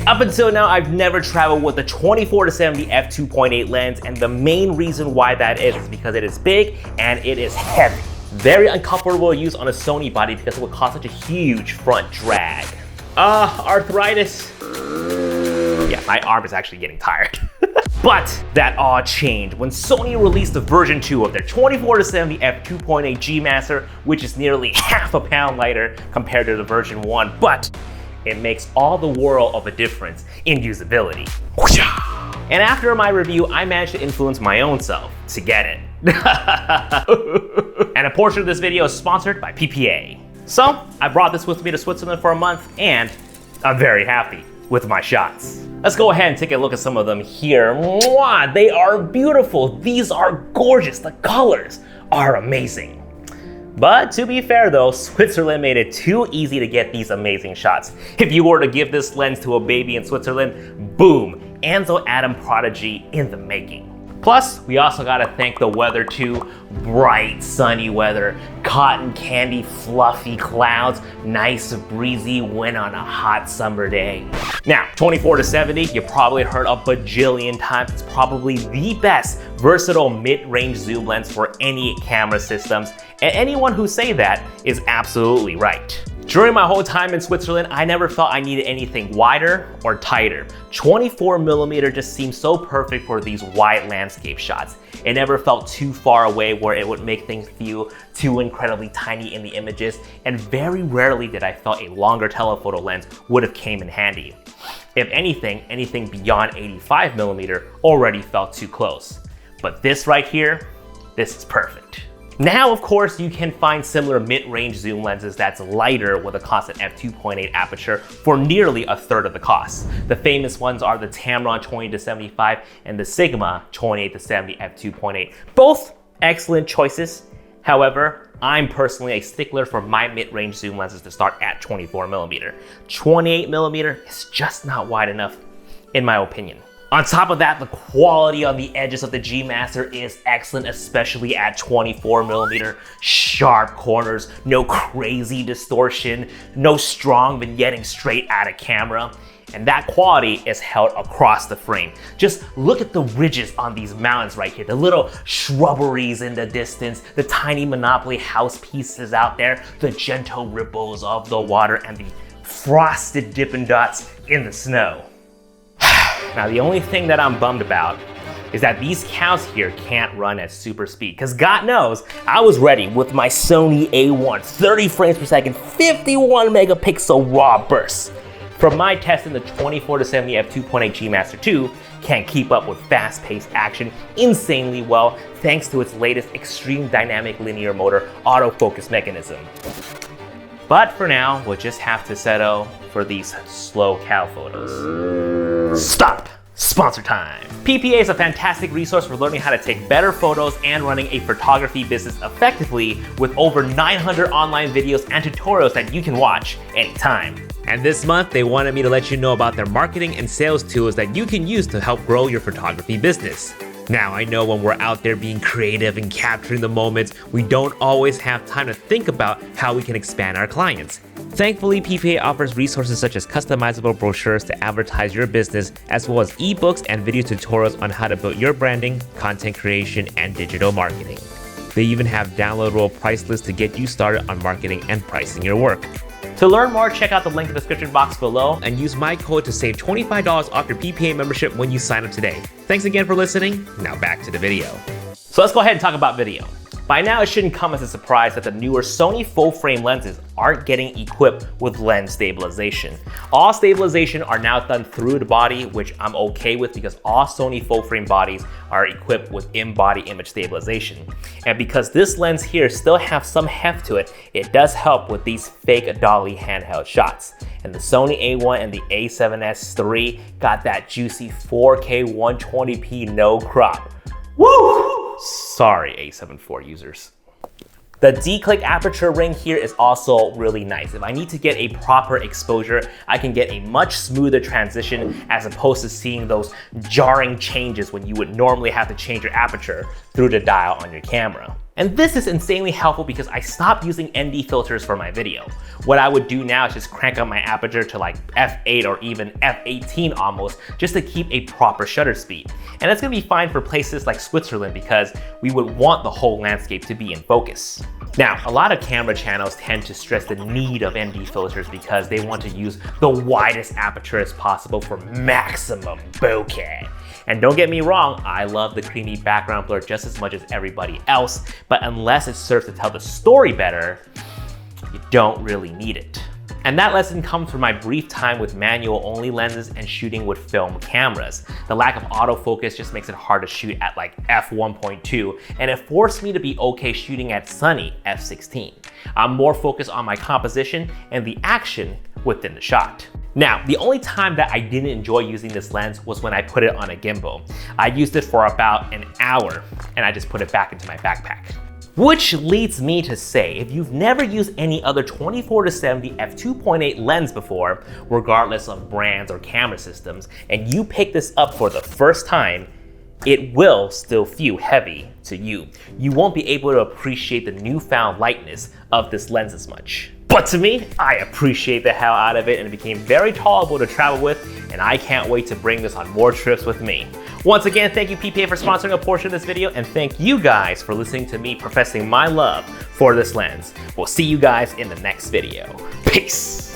Up until now, I've never traveled with the 24-70 f2.8 lens, and the main reason why that is because it is big and it is heavy. Very uncomfortable to use on a Sony body because it would cause such a huge front drag. Arthritis. Yeah, my arm is actually getting tired. But that all changed when Sony released the version 2 of their 24-70 f2.8 G Master, which is nearly half a pound lighter compared to the version 1, but it makes all the world of a difference in usability. And after my review, I managed to influence my own self to get it. And a portion of this video is sponsored by PPA. So I brought this with me to Switzerland for a month, and I'm very happy with my shots. Let's go ahead and take a look at some of them here. Mwah! They are beautiful. These are gorgeous. The colors are amazing. But to be fair though, Switzerland made it too easy to get these amazing shots. If you were to give this lens to a baby in Switzerland, boom, Ansel Adam prodigy in the making. Plus, we also gotta thank the weather too. Bright, sunny weather, cotton candy, fluffy clouds, nice breezy wind on a hot summer day. Now, 24-70, you probably heard a bajillion times. It's probably the best versatile mid-range zoom lens for any camera systems, and anyone who say that is absolutely right. During my whole time in Switzerland, I never felt I needed anything wider or tighter. 24mm just seemed so perfect for these wide landscape shots. It never felt too far away where it would make things feel too incredibly tiny in the images, and very rarely did I felt a longer telephoto lens would have came in handy. If anything beyond 85mm already felt too close. But this right here, this is perfect. Now, of course, you can find similar mid-range zoom lenses that's lighter with a constant f2.8 aperture for nearly a third of the cost. The famous ones are the Tamron 20-75 and the Sigma 28-70 f2.8. Both excellent choices. However, I'm personally a stickler for my mid-range zoom lenses to start at 24mm. 28mm is just not wide enough, in my opinion. On top of that, the quality on the edges of the G Master is excellent, especially at 24mm. Sharp corners, no crazy distortion, no strong vignetting straight out of camera. And that quality is held across the frame. Just look at the ridges on these mountains right here, the little shrubberies in the distance, the tiny Monopoly house pieces out there, the gentle ripples of the water, and the frosted Dippin' Dots in the snow. Now, the only thing that I'm bummed about is that these cows here can't run at super speed, because God knows I was ready with my Sony A1 30 frames per second, 51 megapixel raw bursts. From my testing, the 24-70 f2.8 G Master 2 can't keep up with fast-paced action insanely well thanks to its latest extreme dynamic linear motor autofocus mechanism. But for now, we'll just have to settle for these slow cow photos. Stop! Sponsor time! PPA is a fantastic resource for learning how to take better photos and running a photography business effectively with over 900 online videos and tutorials that you can watch anytime. And this month, they wanted me to let you know about their marketing and sales tools that you can use to help grow your photography business. Now, I know when we're out there being creative and capturing the moments, we don't always have time to think about how we can expand our clients. Thankfully, PPA offers resources such as customizable brochures to advertise your business, as well as ebooks and video tutorials on how to build your branding, content creation, and digital marketing. They even have downloadable price lists to get you started on marketing and pricing your work. To learn more, check out the link in the description box below and use my code to save $25 off your PPA membership when you sign up today. Thanks again for listening. Now back to the video. So let's go ahead and talk about video. By now, it shouldn't come as a surprise that the newer Sony full-frame lenses aren't getting equipped with lens stabilization. All stabilization are now done through the body, which I'm okay with because all Sony full-frame bodies are equipped with in-body image stabilization. And because this lens here still has some heft to it, it does help with these fake dolly handheld shots. And the Sony A1 and the A7S III got that juicy 4K 120p no crop. Woo! Sorry, A7 IV users. The D-click aperture ring here is also really nice. If I need to get a proper exposure, I can get a much smoother transition as opposed to seeing those jarring changes when you would normally have to change your aperture through the dial on your camera. And this is insanely helpful because I stopped using ND filters for my video. What I would do now is just crank up my aperture to like f8 or even f18 almost, just to keep a proper shutter speed. And that's gonna be fine for places like Switzerland because we would want the whole landscape to be in focus. Now, a lot of camera channels tend to stress the need of ND filters because they want to use the widest aperture as possible for maximum bokeh. And don't get me wrong, I love the creamy background blur just as much as everybody else, but unless it serves to tell the story better, you don't really need it. And that lesson comes from my brief time with manual only lenses and shooting with film cameras. The lack of autofocus just makes it hard to shoot at like f1.2, and it forced me to be okay shooting at sunny f16. I'm more focused on my composition and the action within the shot. Now, the only time that I didn't enjoy using this lens was when I put it on a gimbal. I used it for about an hour and I just put it back into my backpack. Which leads me to say, if you've never used any other 24-70 f2.8 lens before, regardless of brands or camera systems, and you pick this up for the first time, it will still feel heavy to you. You won't be able to appreciate the newfound lightness of this lens as much. But to me, I appreciate the hell out of it and it became very tolerable to travel with, and I can't wait to bring this on more trips with me. Once again, thank you PPA for sponsoring a portion of this video, and thank you guys for listening to me professing my love for this lens. We'll see you guys in the next video. Peace!